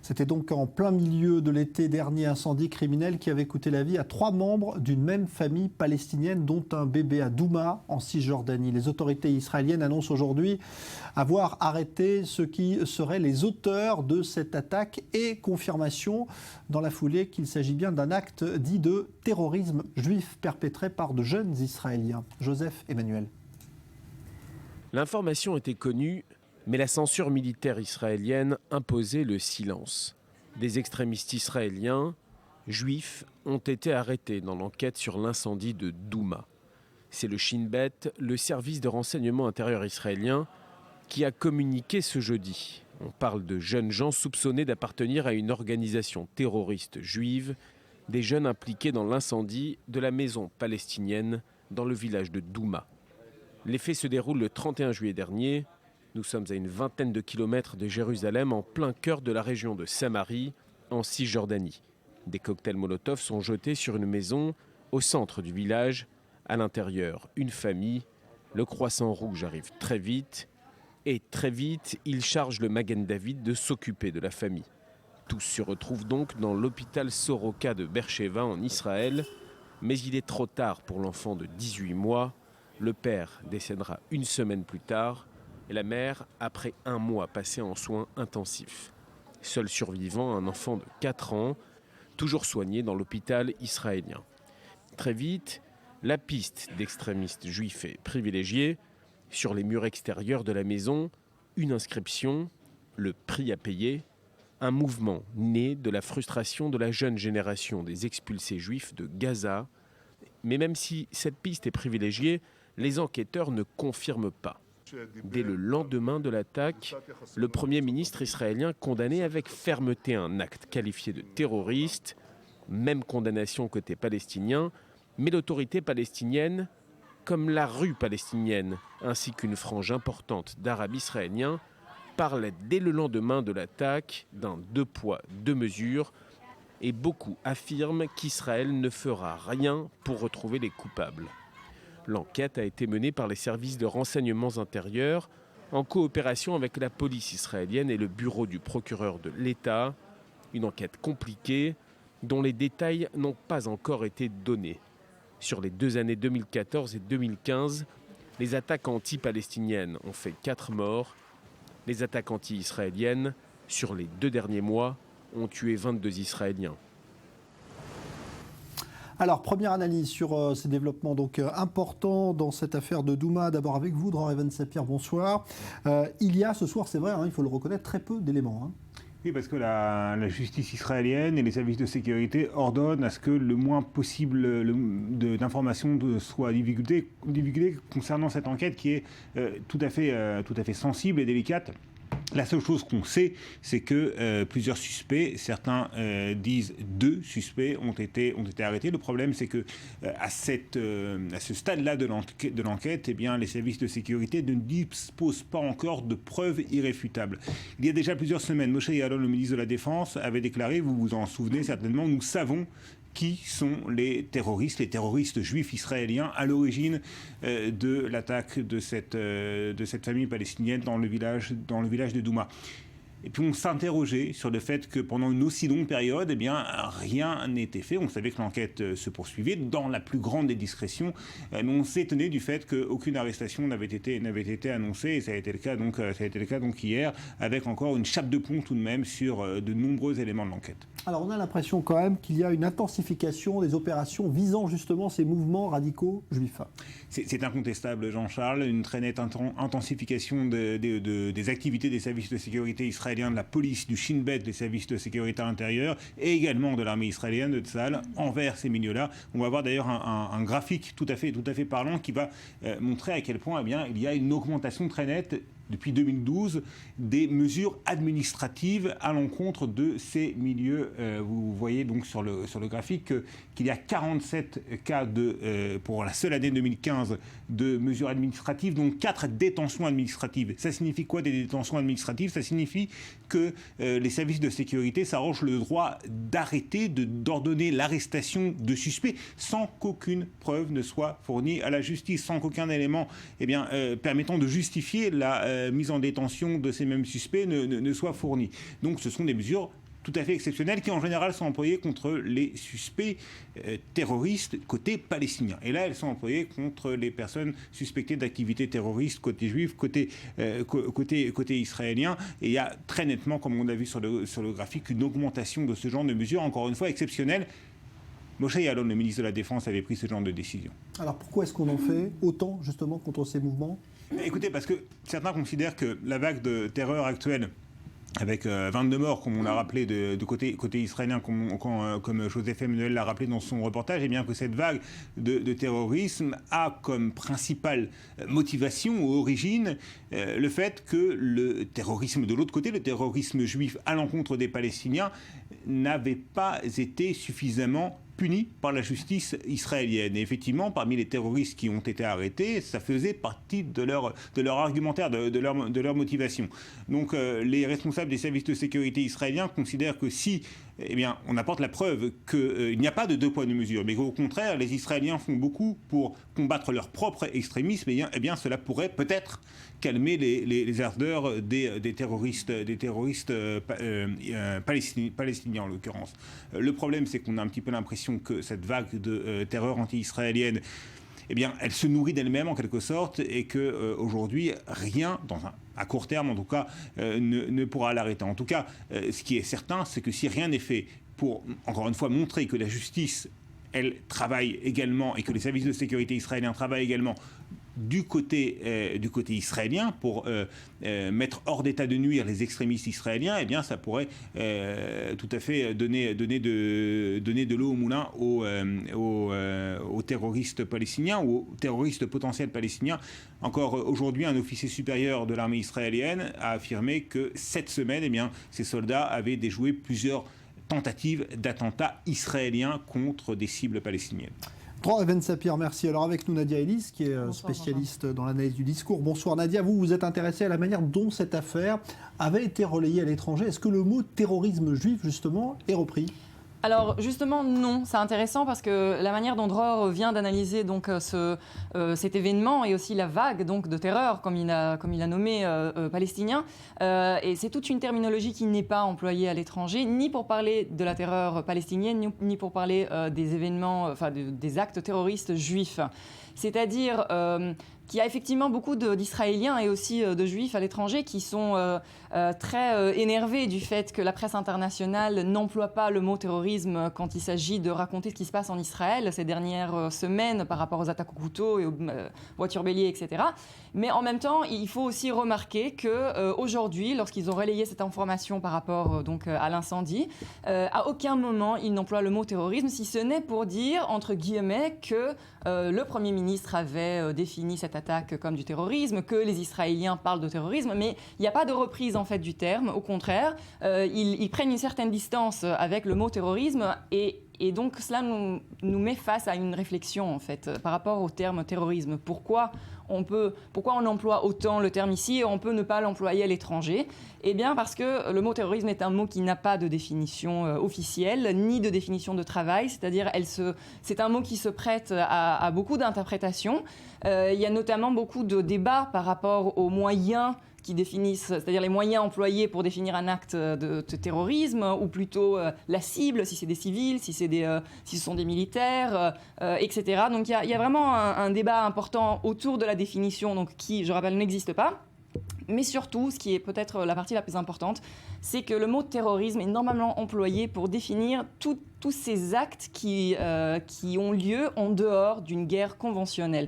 C'était donc en plein milieu de l'été dernier, incendie criminel qui avait coûté la vie à 3 membres d'une même famille palestinienne, dont un bébé à Douma, en Cisjordanie. Les autorités israéliennes annoncent aujourd'hui avoir arrêté ceux qui seraient les auteurs de cette attaque et confirmation dans la foulée qu'il s'agit bien d'un acte dit de terrorisme juif perpétré par de jeunes Israéliens. Joseph Emmanuel. L'information était connue, mais la censure militaire israélienne imposait le silence. Des extrémistes israéliens, juifs, ont été arrêtés dans l'enquête sur l'incendie de Douma. C'est le Shin Bet, le service de renseignement intérieur israélien, qui a communiqué ce jeudi. On parle de jeunes gens soupçonnés d'appartenir à une organisation terroriste juive, des jeunes impliqués dans l'incendie de la maison palestinienne dans le village de Douma. Les faits se déroulent le 31 juillet dernier. Nous sommes à une vingtaine de kilomètres de Jérusalem, en plein cœur de la région de Samarie, en Cisjordanie. Des cocktails Molotov sont jetés sur une maison au centre du village. À l'intérieur, une famille. Le croissant rouge arrive très vite. Et très vite, il charge le Magen David de s'occuper de la famille. Tous se retrouvent donc dans l'hôpital Soroka de Beersheva en Israël. Mais il est trop tard pour l'enfant de 18 mois. Le père décédera une semaine plus tard. Et la mère, après 1 mois passé en soins intensifs. Seul survivant, un enfant de 4 ans, toujours soigné dans l'hôpital israélien. Très vite, la piste d'extrémistes juifs est privilégiée. Sur les murs extérieurs de la maison, une inscription, le prix à payer, un mouvement né de la frustration de la jeune génération des expulsés juifs de Gaza. Mais même si cette piste est privilégiée, les enquêteurs ne confirment pas. Dès le lendemain de l'attaque, le Premier ministre israélien condamnait avec fermeté un acte qualifié de terroriste. Même condamnation côté palestinien, mais l'autorité palestinienne, comme la rue palestinienne, ainsi qu'une frange importante d'Arabes israéliens, parlaient dès le lendemain de l'attaque d'un 2 poids, 2 mesures, et beaucoup affirment qu'Israël ne fera rien pour retrouver les coupables. L'enquête a été menée par les services de renseignements intérieurs en coopération avec la police israélienne et le bureau du procureur de l'État. Une enquête compliquée dont les détails n'ont pas encore été donnés. Sur les 2 années 2014 et 2015, les attaques anti-palestiniennes ont fait 4 morts. Les attaques anti-israéliennes, sur les 2 derniers mois, ont tué 22 Israéliens. Alors, première analyse sur ces développements donc importants dans cette affaire de Douma. D'abord avec vous, Dror Even-Sapir, bonsoir. Il y a ce soir, c'est vrai, il faut le reconnaître, très peu d'éléments. Oui, parce que la justice israélienne et les services de sécurité ordonnent à ce que le moins possible d'informations soient divulguées concernant cette enquête qui est tout à fait sensible et délicate. La seule chose qu'on sait, c'est que plusieurs suspects, certains disent 2 suspects, ont été arrêtés. Le problème, c'est que à ce stade-là de l'enquête, eh bien, les services de sécurité ne disposent pas encore de preuves irréfutables. Il y a déjà plusieurs semaines, Moshe Yaalon, le ministre de la Défense, avait déclaré, vous vous en souvenez certainement, nous savons qui sont les terroristes juifs israéliens à l'origine de l'attaque de cette famille palestinienne dans le village de Douma. Et puis on s'interrogeait sur le fait que pendant une aussi longue période, eh bien, rien n'était fait. On savait que l'enquête se poursuivait dans la plus grande des discrétions, mais on s'étonnait du fait qu'aucune arrestation n'avait été annoncée. Et ça a été le cas donc hier, avec encore une chape de plomb tout de même sur de nombreux éléments de l'enquête. Alors on a l'impression quand même qu'il y a une intensification des opérations visant justement ces mouvements radicaux juifs. C'est incontestable, Jean-Charles, une très nette intensification des activités des services de sécurité israéliens, de la police, du Shin Bet, des services de sécurité intérieure, et également de l'armée israélienne, de Tsahal, envers ces milieux-là. On va voir d'ailleurs un graphique tout à fait parlant qui va montrer à quel point il y a une augmentation très nette depuis 2012, des mesures administratives à l'encontre de ces milieux. Vous voyez donc sur le graphique qu'il y a 47 cas pour la seule année 2015 de mesures administratives, donc 4 détentions administratives. Ça signifie quoi, des détentions administratives? Ça signifie que les services de sécurité s'arrogent le droit d'arrêter, d'ordonner l'arrestation de suspects sans qu'aucune preuve ne soit fournie à la justice, sans qu'aucun élément permettant de justifier la mise en détention de ces mêmes suspects ne soit fournie. Donc ce sont des mesures tout à fait exceptionnelles qui en général sont employées contre les suspects terroristes côté palestinien. Et là, elles sont employées contre les personnes suspectées d'activités terroristes côté juif, côté israélien. Et il y a très nettement, comme on l'a vu sur le graphique, une augmentation de ce genre de mesures, encore une fois exceptionnelles. Moshe Yaalon, le ministre de la Défense, avait pris ce genre de décision. Alors pourquoi est-ce qu'on en fait autant justement contre ces mouvements ? Écoutez, parce que certains considèrent que la vague de terreur actuelle, avec 22 morts, comme on l'a rappelé de côté israélien, comme Joseph Emmanuel l'a rappelé dans son reportage, et bien que cette vague de terrorisme a comme principale motivation ou origine le fait que le terrorisme de l'autre côté, le terrorisme juif à l'encontre des Palestiniens, n'avait pas été suffisamment punis par la justice israélienne. Et effectivement, parmi les terroristes qui ont été arrêtés, ça faisait partie de leur argumentaire, de leur motivation. Donc les responsables des services de sécurité israéliens considèrent que si on apporte la preuve qu'il n'y a pas de deux poids, deux mesures, mais qu'au contraire, les Israéliens font beaucoup pour combattre leur propre extrémisme, cela pourrait peut-être calmer les ardeurs des terroristes palestiniens en l'occurrence. Le problème, c'est qu'on a un petit peu l'impression que cette vague de terreur anti-israélienne, elle se nourrit d'elle-même en quelque sorte, et qu'aujourd'hui, rien, à court terme en tout cas, ne pourra l'arrêter. En tout cas, ce qui est certain, c'est que si rien n'est fait pour, encore une fois, montrer que la justice, elle travaille également, et que les services de sécurité israéliens travaillent également du côté israélien pour mettre hors d'état de nuire les extrémistes israéliens, ça pourrait tout à fait donner de l'eau au moulin aux terroristes palestiniens ou aux terroristes potentiels palestiniens. Encore aujourd'hui, un officier supérieur de l'armée israélienne a affirmé que cette semaine, ces soldats avaient déjoué plusieurs tentatives d'attentats israéliens contre des cibles palestiniennes. Dror Even-Sapir, merci. Alors avec nous Nadia Ellis, qui est spécialiste dans l'analyse du discours. Bonsoir Nadia, vous êtes intéressée à la manière dont cette affaire avait été relayée à l'étranger. Est-ce que le mot terrorisme juif, justement, est repris ? Alors justement non, c'est intéressant parce que la manière dont Dror vient d'analyser donc cet événement et aussi la vague donc de terreur comme il a nommé palestinien, et c'est toute une terminologie qui n'est pas employée à l'étranger, ni pour parler de la terreur palestinienne ni pour parler des événements, des actes terroristes juifs. C'est-à-dire qu'il y a effectivement beaucoup d'Israéliens et aussi de Juifs à l'étranger qui sont très énervés du fait que la presse internationale n'emploie pas le mot terrorisme quand il s'agit de raconter ce qui se passe en Israël ces dernières semaines par rapport aux attaques au couteau et aux voitures béliers, etc. Mais en même temps, il faut aussi remarquer qu'aujourd'hui, lorsqu'ils ont relayé cette information par rapport à l'incendie, à aucun moment ils n'emploient le mot terrorisme, si ce n'est pour dire, entre guillemets, que le Premier ministre avait défini cette attaque comme du terrorisme, que les Israéliens parlent de terrorisme, mais il n'y a pas de reprise en fait du terme. Au contraire, ils prennent une certaine distance avec le mot terrorisme et donc cela nous met face à une réflexion en fait par rapport au terme terrorisme. Pourquoi on emploie autant le terme ici et on peut ne pas l'employer à l'étranger ? Eh bien parce que le mot terrorisme est un mot qui n'a pas de définition officielle, ni de définition de travail, c'est-à-dire c'est un mot qui se prête à beaucoup d'interprétations. Il y a notamment beaucoup de débats par rapport aux moyens qui définissent, c'est-à-dire les moyens employés pour définir un acte de terrorisme, ou plutôt la cible, si c'est des civils, si ce sont des militaires, etc. Donc il y a vraiment un débat important autour de la définition, donc qui, je rappelle, n'existe pas. Mais surtout, ce qui est peut-être la partie la plus importante, c'est que le mot terrorisme est normalement employé pour définir tous ces actes qui ont lieu en dehors d'une guerre conventionnelle.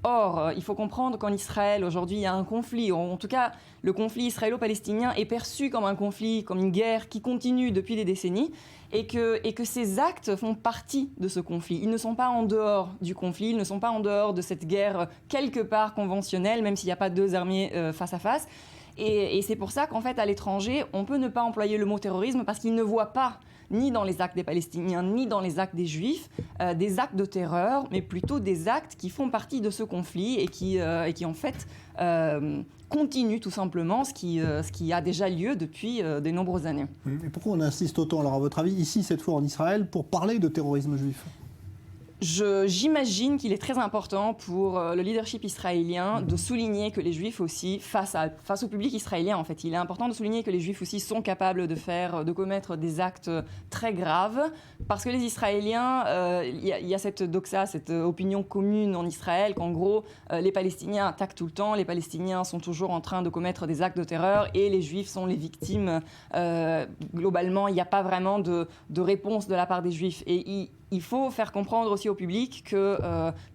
Or, il faut comprendre qu'en Israël, aujourd'hui, il y a un conflit. En tout cas, le conflit israélo-palestinien est perçu comme un conflit, comme une guerre qui continue depuis des décennies, et que ces actes font partie de ce conflit. Ils ne sont pas en dehors du conflit, ils ne sont pas en dehors de cette guerre quelque part conventionnelle, même s'il n'y a pas deux armées face à face. Et c'est pour ça qu'en fait, à l'étranger, on peut ne pas employer le mot terrorisme parce qu'ils ne voient pas, ni dans les actes des Palestiniens, ni dans les actes des Juifs, des actes de terreur, mais plutôt des actes qui font partie de ce conflit et qui en fait, continuent tout simplement ce qui a déjà lieu depuis de nombreuses années. Et pourquoi on insiste autant, alors à votre avis, ici, cette fois en Israël, pour parler de terrorisme juif ? J'imagine qu'il est très important pour le leadership israélien de souligner que les Juifs aussi, face au public israélien en fait, il est important de souligner que les Juifs aussi sont capables de commettre des actes très graves, parce que les Israéliens, il y a cette doxa, cette opinion commune en Israël, qu'en gros, les Palestiniens attaquent tout le temps, les Palestiniens sont toujours en train de commettre des actes de terreur et les Juifs sont les victimes. Globalement, il n'y a pas vraiment de réponse de la part des Juifs. Et il faut faire comprendre aussi au public que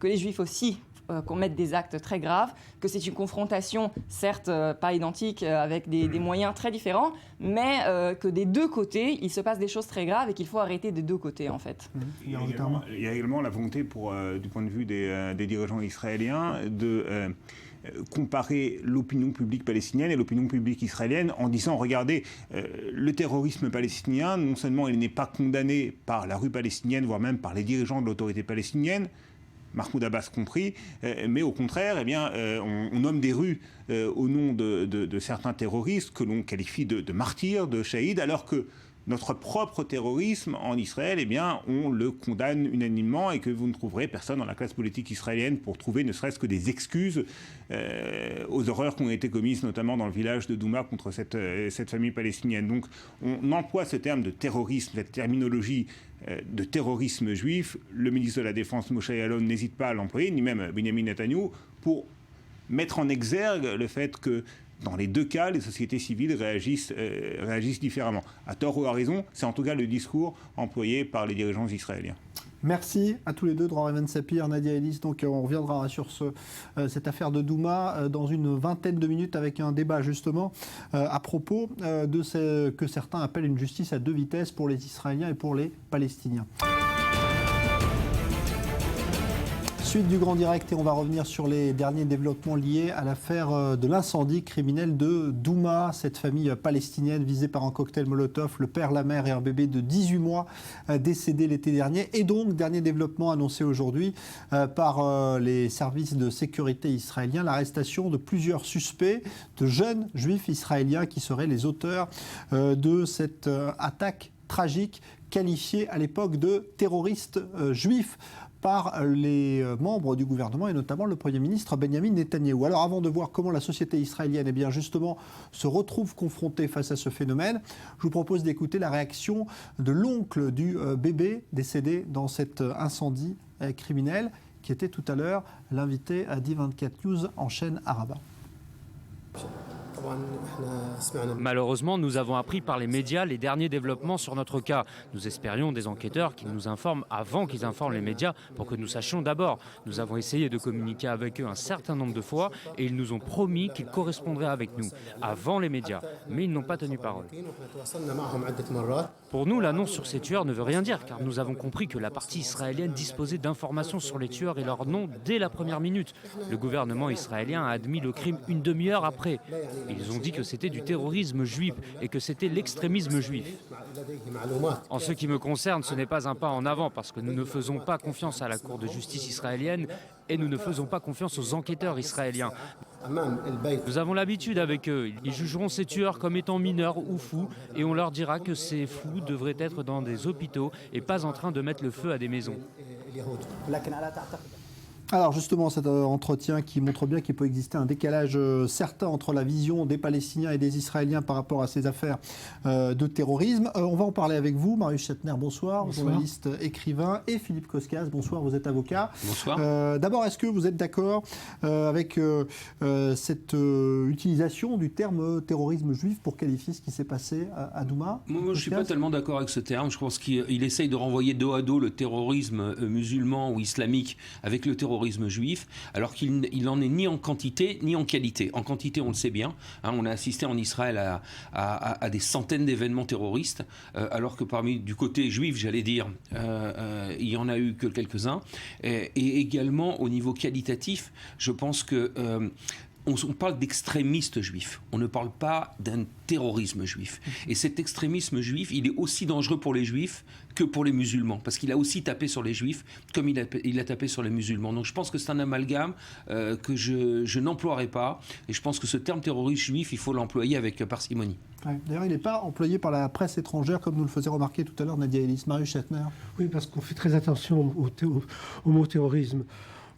les Juifs aussi commettent des actes très graves, que c'est une confrontation, certes pas identique, avec des moyens très différents, mais que des deux côtés, il se passe des choses très graves et qu'il faut arrêter des deux côtés, en fait. Il y a également la volonté, du point de vue des dirigeants israéliens, de comparer l'opinion publique palestinienne et l'opinion publique israélienne en disant, regardez, le terrorisme palestinien, non seulement il n'est pas condamné par la rue palestinienne, voire même par les dirigeants de l'autorité palestinienne, Mahmoud Abbas compris, mais au contraire, on nomme des rues au nom de certains terroristes que l'on qualifie de martyrs, de shahids, alors que notre propre terrorisme en Israël, on le condamne unanimement et que vous ne trouverez personne dans la classe politique israélienne pour trouver ne serait-ce que des excuses aux horreurs qui ont été commises, notamment dans le village de Douma contre cette famille palestinienne. Donc on emploie ce terme de terrorisme, cette terminologie de terrorisme juif. Le ministre de la Défense, Moshe Yaalon, n'hésite pas à l'employer, ni même Benjamin Netanyahou, pour mettre en exergue le fait que dans les deux cas, les sociétés civiles réagissent différemment. À tort ou à raison, c'est en tout cas le discours employé par les dirigeants israéliens. Merci à tous les deux, Dror Even-Sapir, Nadia Ellis. Donc on reviendra sur cette affaire de Douma dans une vingtaine de minutes avec un débat justement à propos de ce que certains appellent une justice à deux vitesses pour les Israéliens et pour les Palestiniens. Suite du Grand Direct et on va revenir sur les derniers développements liés à l'affaire de l'incendie criminel de Douma, cette famille palestinienne visée par un cocktail Molotov, le père, la mère et un bébé de 18 mois décédé l'été dernier. Et donc, dernier développement annoncé aujourd'hui par les services de sécurité israéliens, l'arrestation de plusieurs suspects, de jeunes juifs israéliens qui seraient les auteurs de cette attaque tragique qualifiée à l'époque de terroristes juifs par les membres du gouvernement et notamment le Premier ministre Benjamin Netanyahou. Alors avant de voir comment la société israélienne justement se retrouve confrontée face à ce phénomène, je vous propose d'écouter la réaction de l'oncle du bébé décédé dans cet incendie criminel qui était tout à l'heure l'invité à D24 News en chaîne Araba. Malheureusement, nous avons appris par les médias les derniers développements sur notre cas. Nous espérions des enquêteurs qui nous informent avant qu'ils informent les médias pour que nous sachions d'abord. Nous avons essayé de communiquer avec eux un certain nombre de fois et ils nous ont promis qu'ils correspondraient avec nous avant les médias. Mais ils n'ont pas tenu parole. Pour nous, l'annonce sur ces tueurs ne veut rien dire car nous avons compris que la partie israélienne disposait d'informations sur les tueurs et leurs noms dès la première minute. Le gouvernement israélien a admis le crime une demi-heure après. Ils ont dit que c'était du terrorisme juif et que c'était l'extrémisme juif. En ce qui me concerne, ce n'est pas un pas en avant parce que nous ne faisons pas confiance à la Cour de justice israélienne et nous ne faisons pas confiance aux enquêteurs israéliens. Nous avons l'habitude avec eux. Ils jugeront ces tueurs comme étant mineurs ou fous et on leur dira que ces fous devraient être dans des hôpitaux et pas en train de mettre le feu à des maisons. Alors justement, cet entretien qui montre bien qu'il peut exister un décalage certain entre la vision des Palestiniens et des Israéliens par rapport à ces affaires de terrorisme. On va en parler avec vous. Marius Chetner, bonsoir, journaliste, écrivain, et Philippe Koskas, bonsoir, vous êtes avocat. Bonsoir. D'abord, est-ce que vous êtes d'accord avec cette utilisation du terme terrorisme juif pour qualifier ce qui s'est passé à Douma? Moi, je ne suis pas tellement d'accord avec ce terme. Je pense qu'il essaye de renvoyer dos à dos le terrorisme musulman ou islamique avec le terrorisme juif, alors qu'il n'en est ni en quantité ni en qualité. En quantité, on le sait bien. On a assisté en Israël à des centaines d'événements terroristes, alors que du côté juif, j'allais dire, il n'y en a eu que quelques-uns. Et également, au niveau qualitatif, je pense que on parle d'extrémistes juifs. On ne parle pas d'un terrorisme juif. Et cet extrémisme juif, il est aussi dangereux pour les juifs que pour les musulmans, parce qu'il a aussi tapé sur les juifs comme il a tapé sur les musulmans. Donc je pense que c'est un amalgame que je n'emploierai pas. Et je pense que ce terme terroriste juif, il faut l'employer avec parcimonie. Ouais. D'ailleurs, il n'est pas employé par la presse étrangère, comme nous le faisait remarquer tout à l'heure Nadia Ellis. Marius Schattner. Oui, parce qu'on fait très attention au mot terrorisme.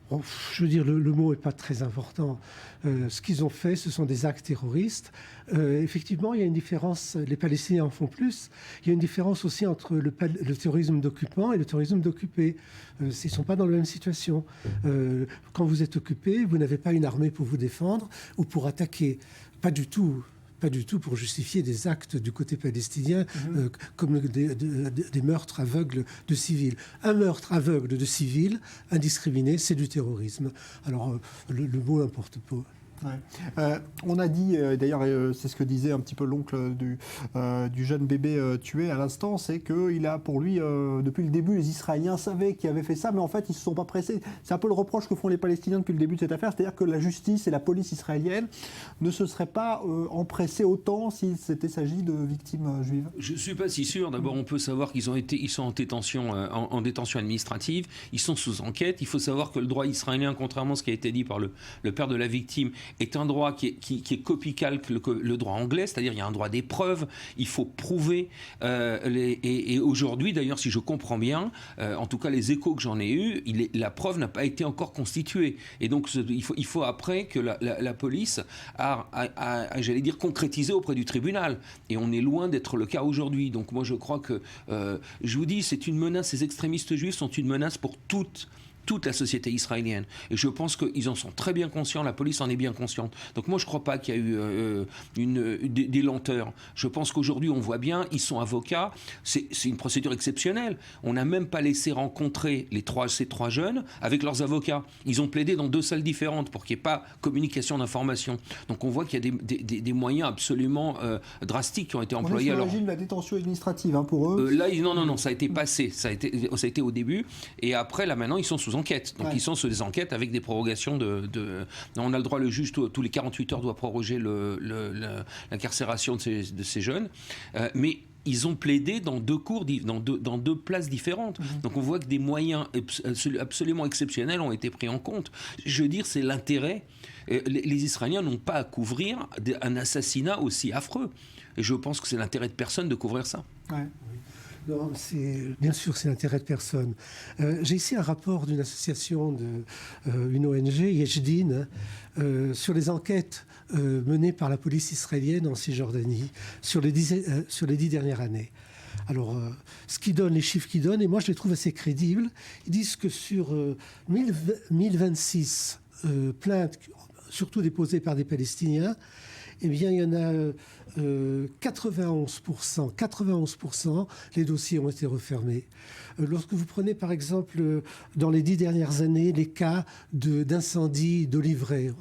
Bon, je veux dire, le mot n'est pas très important. Ce qu'ils ont fait, ce sont des actes terroristes. Effectivement, il y a une différence, les Palestiniens en font plus. Il y a une différence aussi entre le terrorisme d'occupant et le terrorisme d'occupé. Ils ne sont pas dans la même situation. Quand vous êtes occupé, vous n'avez pas une armée pour vous défendre ou pour attaquer. Pas du tout. Pas du tout pour justifier des actes du côté palestinien comme des meurtres aveugles de civils. Un meurtre aveugle de civils, indiscriminé, c'est du terrorisme. Alors, le mot n'importe pas. Ouais. On a dit, d'ailleurs, c'est ce que disait un petit peu l'oncle du jeune bébé tué à l'instant, c'est qu'il a pour lui, depuis le début, les Israéliens savaient qu'ils avaient fait ça, mais en fait, ils ne se sont pas pressés. C'est un peu le reproche que font les Palestiniens depuis le début de cette affaire, c'est-à-dire que la justice et la police israélienne ne se seraient pas empressés autant s'il s'était s'agi de victimes juives. Je ne suis pas si sûr. D'abord, on peut savoir qu'ils sont en détention, en détention administrative, ils sont sous enquête. Il faut savoir que le droit israélien, contrairement à ce qui a été dit par le père de la victime, est un droit qui est copical que le droit anglais, c'est-à-dire il y a un droit des preuves, il faut prouver. Et aujourd'hui, d'ailleurs, si je comprends bien, en tout cas les échos que j'en ai eus, la preuve n'a pas été encore constituée. Et donc il faut après que la police a, j'allais dire, concrétisé auprès du tribunal. Et on est loin d'être le cas aujourd'hui. Donc moi je crois que, je vous dis, c'est une menace, ces extrémistes juifs sont une menace pour toute la société israélienne. Et je pense qu'ils en sont très bien conscients, la police en est bien consciente. Donc moi, je ne crois pas qu'il y a eu des lenteurs. Je pense qu'aujourd'hui, on voit bien, ils sont avocats, c'est une procédure exceptionnelle. On n'a même pas laissé rencontrer ces trois jeunes avec leurs avocats. Ils ont plaidé dans 2 salles différentes pour qu'il n'y ait pas communication d'informations. Donc on voit qu'il y a des moyens absolument drastiques qui ont été employés. On est sur le régime de la détention administrative pour eux. Là, non, ça a été passé. Ça a été au début. Et après, là, maintenant, ils sont sous enquête. Donc ils sont sous des enquêtes avec des prorogations on a le droit, le juge tous les 48 heures doit proroger l'incarcération de ces jeunes. Mais ils ont plaidé dans 2 cours, dans deux places différentes. Donc on voit que des moyens absolument exceptionnels ont été pris en compte. Je veux dire, c'est l'intérêt. Les Israéliens n'ont pas à couvrir un assassinat aussi affreux. Et je pense que c'est l'intérêt de personne de couvrir ça. Ouais. Non, bien sûr, c'est l'intérêt de personne. J'ai ici un rapport d'une association, une ONG, Yesh-Din, sur les enquêtes menées par la police israélienne en Cisjordanie sur les 10 dernières années. Alors, les chiffres qu'ils donnent, et moi je les trouve assez crédibles, ils disent que sur 1026 plaintes, surtout déposées par des Palestiniens, eh bien, il y en a 91%, les dossiers ont été refermés. Lorsque vous prenez, par exemple, dans les 10 dernières années, les cas d'incendie de livrets,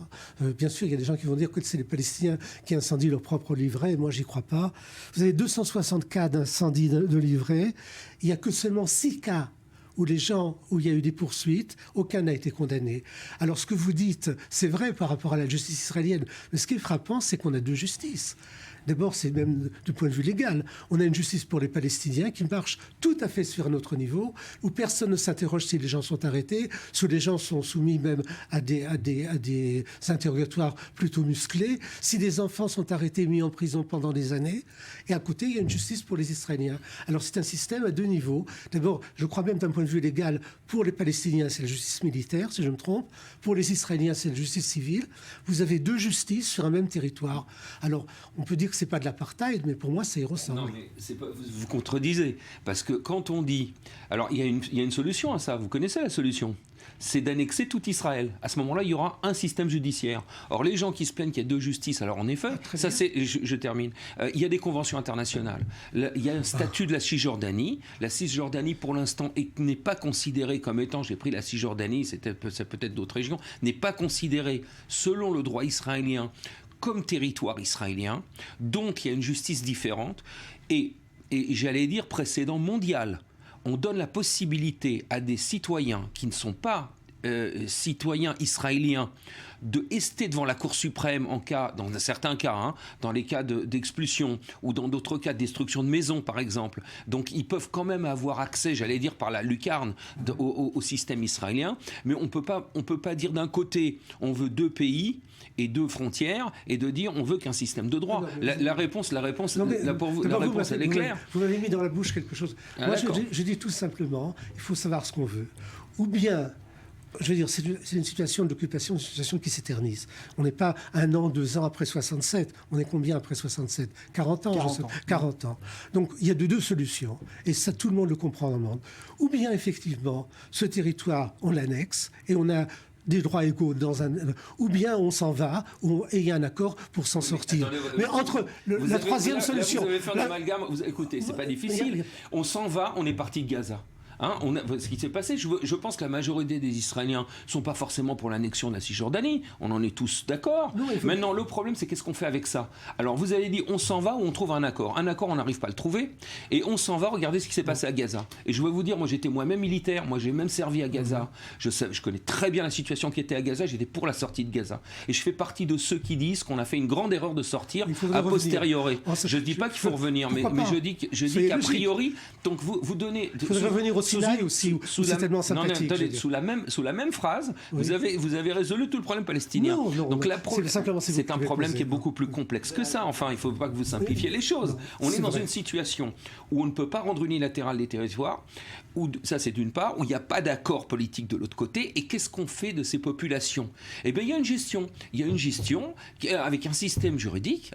bien sûr, il y a des gens qui vont dire que c'est les Palestiniens qui incendient leurs propres livrets, moi, j'y crois pas. Vous avez 260 cas d'incendie de livrets, il n'y a que seulement 6 cas où il y a eu des poursuites, aucun n'a été condamné. Alors ce que vous dites, c'est vrai par rapport à la justice israélienne, mais ce qui est frappant, c'est qu'on a 2 justices. D'abord, c'est même du point de vue légal. On a une justice pour les Palestiniens qui marche tout à fait sur un autre niveau, où personne ne s'interroge si les gens sont arrêtés, si les gens sont soumis même à des interrogatoires plutôt musclés, si des enfants sont arrêtés et mis en prison pendant des années. Et à côté, il y a une justice pour les Israéliens. Alors c'est un système à 2 niveaux. D'abord, je crois même d'un point de vue légal, pour les Palestiniens, c'est la justice militaire, si je me trompe. Pour les Israéliens, c'est la justice civile. Vous avez 2 justices sur un même territoire. Alors, on peut dire que c'est pas de l'apartheid, mais pour moi, ça y ressemble. Non, mais vous contredisez. Parce que quand on dit... Alors, il y a une solution à ça. Vous connaissez la solution. C'est d'annexer tout Israël. À ce moment-là, il y aura un système judiciaire. Or, les gens qui se plaignent qu'il y a 2 justices, alors en effet, ça c'est... Je termine. Il y a des conventions internationales. Il y a un statut de la Cisjordanie. La Cisjordanie, pour l'instant, n'est pas considérée comme étant... J'ai pris la Cisjordanie, c'est peut-être d'autres régions, n'est pas considérée, selon le droit israélien, comme territoire israélien, donc il y a une justice différente, et j'allais dire précédent mondial. On donne la possibilité à des citoyens qui ne sont pas citoyens israéliens de rester devant la Cour suprême dans certains cas, dans les cas d'expulsion ou dans d'autres cas de destruction de maisons par exemple. Donc ils peuvent quand même avoir accès, j'allais dire par la lucarne, au système israélien. Mais on peut pas dire d'un côté on veut 2 pays et 2 frontières et de dire on veut qu'un système de droit. La réponse elle est claire. Vous m'avez mis dans la bouche quelque chose. Moi je dis tout simplement, il faut savoir ce qu'on veut. Ou bien, je veux dire, c'est une situation d'occupation, une situation qui s'éternise. On n'est pas 1 an, 2 ans après 67. On est combien après 67 40 ans. 40 ans. Donc, il y a 2 solutions. Et ça, tout le monde le comprend dans le monde. Ou bien, effectivement, ce territoire, on l'annexe et on a des droits égaux ou bien on s'en va, et il y a un accord pour s'en sortir. Mais entre la troisième solution... Vous avez fait un amalgame. Écoutez, c'est pas difficile. On s'en va, on est parti de Gaza. Ce qui s'est passé, je pense que la majorité des Israéliens ne sont pas forcément pour l'annexion de la Cisjordanie. On en est tous d'accord. Maintenant, le problème, c'est qu'est-ce qu'on fait avec ça? Alors, vous avez dit, on s'en va ou on trouve un accord? Un accord, on n'arrive pas à le trouver. Et on s'en va, regardez ce qui s'est passé à Gaza. Et je vais vous dire, moi, j'étais moi-même militaire. Moi, j'ai même servi à Gaza. Je connais très bien la situation qui était à Gaza. J'étais pour la sortie de Gaza. Et je fais partie de ceux qui disent qu'on a fait une grande erreur de sortir a posteriori. Je ne dis pas qu'il faut revenir, mais je dis qu'à priori, donc vous donnez... Il faudrait revenir au Sinaï aussi, où c'est tellement sympathique. Sous la même phrase, vous avez résolu tout le problème palestinien. Donc c'est un problème qui est beaucoup plus complexe que ça. Enfin, il ne faut pas que vous simplifiez les choses. On est dans une situation où on ne peut pas rendre unilatéral les territoires, ça c'est d'une part, où il n'y a pas d'accord politique de l'autre côté. Et qu'est-ce qu'on fait de ces populations? Eh bien, il y a une gestion. Il y a une gestion avec un système juridique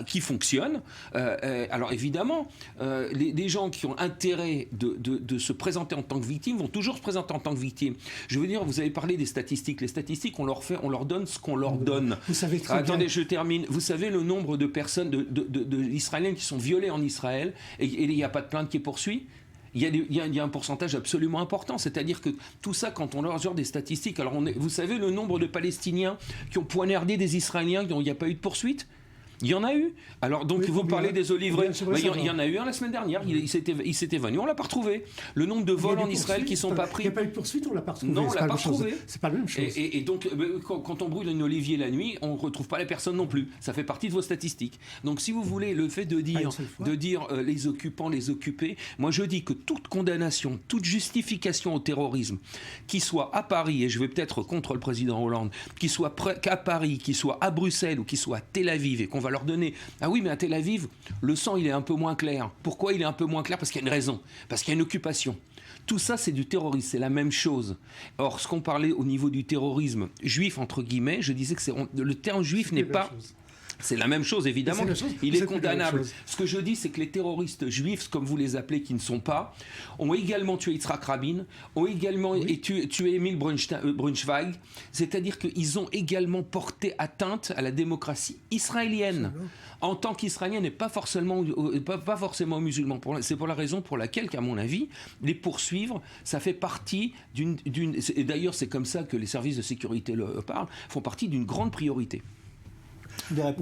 qui fonctionne. Alors évidemment, les gens qui ont intérêt de se présenter en tant que victime vont toujours se présenter en tant que victime. Je veux dire, vous avez parlé des statistiques. Les statistiques, on leur donne ce qu'on leur donne. Vous savez très Attendez, bien. je termine. Vous savez le nombre de personnes, d'Israéliens qui sont violées en Israël et il n'y a pas de plainte qui est poursuivie? Il y a un pourcentage absolument important. C'est-à-dire que tout ça, quand on leur genre des statistiques, alors vous savez le nombre de Palestiniens qui ont poignardé des Israéliens dont il n'y a pas eu de poursuite? Il y en a eu. Alors, donc, vous parlez des olivrés. Il y en a eu un la semaine dernière. Il s'était venu. On ne l'a pas retrouvé. Le nombre de vols en Israël qui ne sont pas pris. Il n'y a pas eu de poursuite, on ne l'a pas retrouvé. Non, on ne l'a pas retrouvé. C'est pas la même chose. Et donc, quand on brûle un olivier la nuit, on ne retrouve pas la personne non plus. Ça fait partie de vos statistiques. Donc, si vous voulez, le fait de dire les occupants, les occupés, moi, je dis que toute condamnation, toute justification au terrorisme, qui soit à Paris, et je vais peut-être contre le président Hollande, qui soit à Paris, qui soit à Bruxelles ou qui soit à Tel Aviv, et qu'on va leur donner... Ah oui, mais à Tel Aviv, le sang, il est un peu moins clair. Pourquoi il est un peu moins clair? Parce qu'il y a une raison. Parce qu'il y a une occupation. Tout ça, c'est du terrorisme, c'est la même chose. Or, ce qu'on parlait au niveau du terrorisme juif, entre guillemets, je disais que le terme juif n'est pas... C'est la même chose, évidemment. Il est condamnable. Ce que je dis, c'est que les terroristes juifs, comme vous les appelez, qui ne sont pas, ont également tué Yitzhak Rabin, ont également tué Emil Braunschweig. C'est-à-dire qu'ils ont également porté atteinte à la démocratie israélienne. En tant qu'Israélien, n'est pas forcément musulman. C'est pour la raison pour laquelle, qu'à mon avis, les poursuivre, ça fait partie d'une... Et d'ailleurs, c'est comme ça que les services de sécurité le parlent, font partie d'une grande priorité. Non,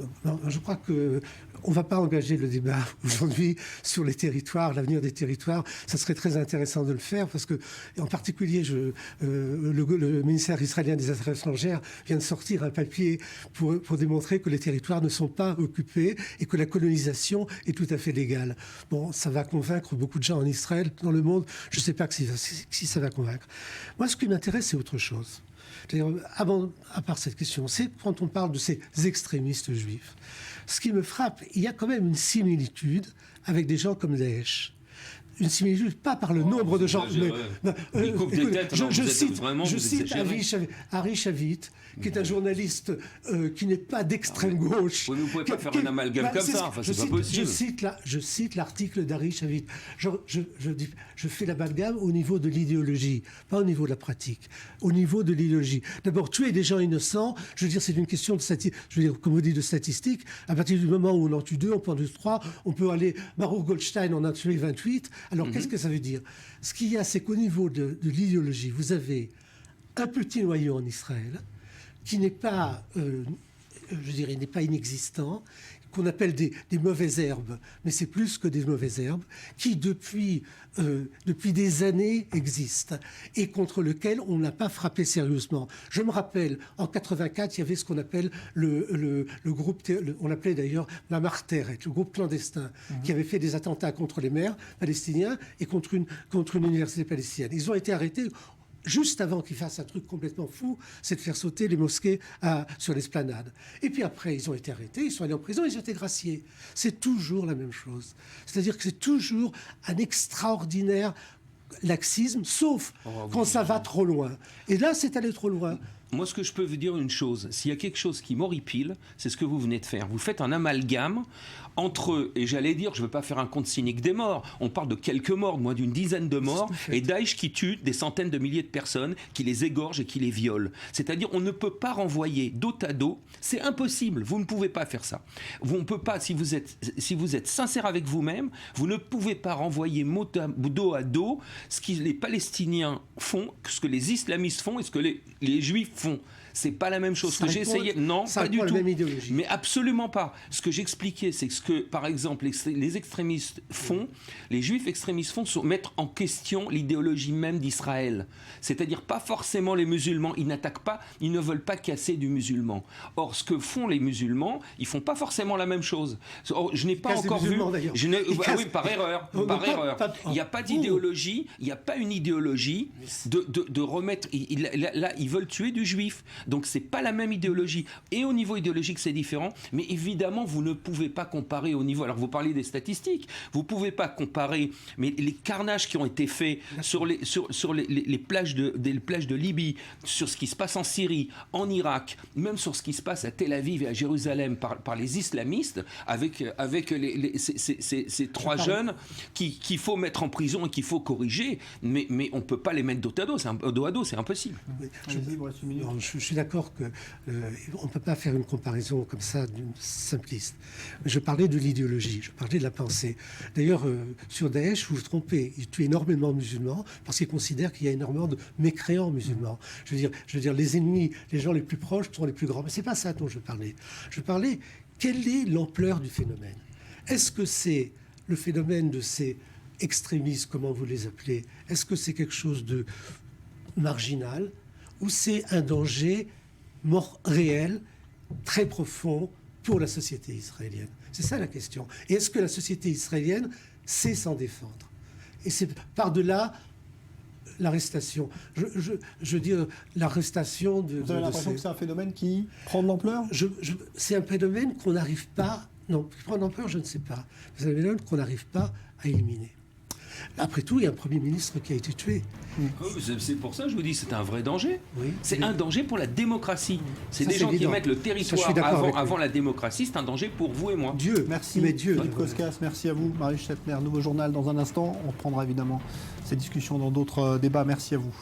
je crois qu'on ne va pas engager le débat aujourd'hui sur les territoires, l'avenir des territoires. Ça serait très intéressant de le faire parce que, en particulier, le ministère israélien des Affaires étrangères vient de sortir un papier pour démontrer que les territoires ne sont pas occupés et que la colonisation est tout à fait légale. Bon, ça va convaincre beaucoup de gens en Israël, dans le monde. Je ne sais pas si ça va convaincre. Moi, ce qui m'intéresse, c'est autre chose. À part cette question, c'est quand on parle de ces extrémistes juifs. Ce qui me frappe, il y a quand même une similitude avec des gens comme Daesh. Une similitude, pas par le nombre de gens. Je cite Ari Shavit, qui est un journaliste qui n'est pas d'extrême gauche. Vous ne pouvez pas faire un amalgame comme ça, enfin, c'est pas possible. Je cite l'article d'Ari Shavit. Je fais l'amalgame au niveau de l'idéologie, pas au niveau de la pratique, au niveau de l'idéologie. D'abord, tuer des gens innocents, je veux dire, c'est une question de statistique, je veux dire, comme vous dites, de statistique. À partir du moment où on en tue 2, on peut en tuer 3, on peut aller... Baruch Goldstein en a tué 28. Alors, qu'est-ce que ça veut dire? Ce qu'il y a, c'est qu'au niveau de l'idéologie, vous avez un petit noyau en Israël qui n'est pas je dirais, n'est pas inexistant, qu'on appelle des mauvaises herbes, mais c'est plus que des mauvaises herbes, qui depuis des années existent et contre lequel on n'a pas frappé sérieusement. Je me rappelle, en 84, il y avait ce qu'on appelle le groupe, on l'appelait d'ailleurs la Marteret, le groupe clandestin, qui avait fait des attentats contre les maires palestiniens et contre une université palestinienne. Ils ont été arrêtés juste avant qu'ils fassent un truc complètement fou, c'est de faire sauter les mosquées sur l'esplanade. Et puis après, ils ont été arrêtés, ils sont allés en prison, ils ont été graciés. C'est toujours la même chose. C'est-à-dire que c'est toujours un extraordinaire laxisme, sauf quand ça va trop loin. Et là, c'est allé trop loin. Moi, ce que je peux vous dire une chose, s'il y a quelque chose qui m'horripile, c'est ce que vous venez de faire. Vous faites un amalgame entre, et j'allais dire, je ne veux pas faire un compte cynique des morts, on parle de quelques morts, moins d'une dizaine de morts, et Daesh qui tue des centaines de milliers de personnes, qui les égorge et qui les viole. C'est-à-dire, on ne peut pas renvoyer dos à dos, c'est impossible, vous ne pouvez pas faire ça. On ne peut pas, si vous êtes sincère avec vous-même, vous ne pouvez pas renvoyer dos à dos ce que les Palestiniens font, ce que les islamistes font et ce que les juifs font. C'est pas la même chose. Ce que j'ai essayé, non, pas du tout. Même idéologie. Mais absolument pas. Ce que j'expliquais, c'est que ce que, par exemple, les extrémistes font, les juifs extrémistes font, c'est mettre en question l'idéologie même d'Israël. C'est-à-dire pas forcément les musulmans. Ils n'attaquent pas, ils ne veulent pas casser du musulman. Or, ce que font les musulmans, ils font pas forcément la même chose. Or, je n'ai pas encore vu. Oui, par erreur. Il n'y a pas d'idéologie. Il n'y a pas une idéologie de remettre. Là, ils veulent tuer du juif. Donc c'est pas la même idéologie. Et au niveau idéologique, c'est différent. Mais évidemment, vous ne pouvez pas comparer au niveau... Alors vous parlez des statistiques. Vous pouvez pas comparer... Mais les carnages qui ont été faits sur les plages de Libye, sur ce qui se passe en Syrie, en Irak, même sur ce qui se passe à Tel Aviv et à Jérusalem par les islamistes, avec ces trois jeunes qu'il faut mettre en prison et qu'il faut corriger. Mais on peut pas les mettre dos à dos. C'est impossible. Oui, je suis d'accord qu'on ne peut pas faire une comparaison comme ça, simpliste. Mais je parlais de l'idéologie, je parlais de la pensée. D'ailleurs, sur Daesh, vous vous trompez. Il tue énormément de musulmans parce qu'il considère qu'il y a énormément de mécréants musulmans. Je veux dire, les ennemis, les gens les plus proches sont les plus grands. Mais ce n'est pas ça dont je parlais. Je parlais, quelle est l'ampleur du phénomène ? Est-ce que c'est le phénomène de ces extrémistes, comment vous les appelez ? Est-ce que c'est quelque chose de marginal ? Ou c'est un danger réel, très profond pour la société israélienne? C'est ça la question. Et est-ce que la société israélienne sait s'en défendre? Et c'est par-delà l'arrestation. Je veux dire, l'arrestation de... Vous avez l'impression que c'est un phénomène qui prend de l'ampleur? C'est un phénomène qu'on n'arrive pas... Non, qui prend de l'ampleur, je ne sais pas. C'est un phénomène qu'on n'arrive pas à éliminer. Après tout, il y a un Premier ministre qui a été tué. C'est pour ça que je vous dis, c'est un vrai danger. Oui, c'est un danger pour la démocratie. C'est des gens qui mettent le territoire avant la démocratie. C'est un danger pour vous et moi. Dieu, merci. Philippe Koskas, merci à vous. Marie Chetner, Nouveau Journal dans un instant. On reprendra évidemment ces discussions dans d'autres débats. Merci à vous.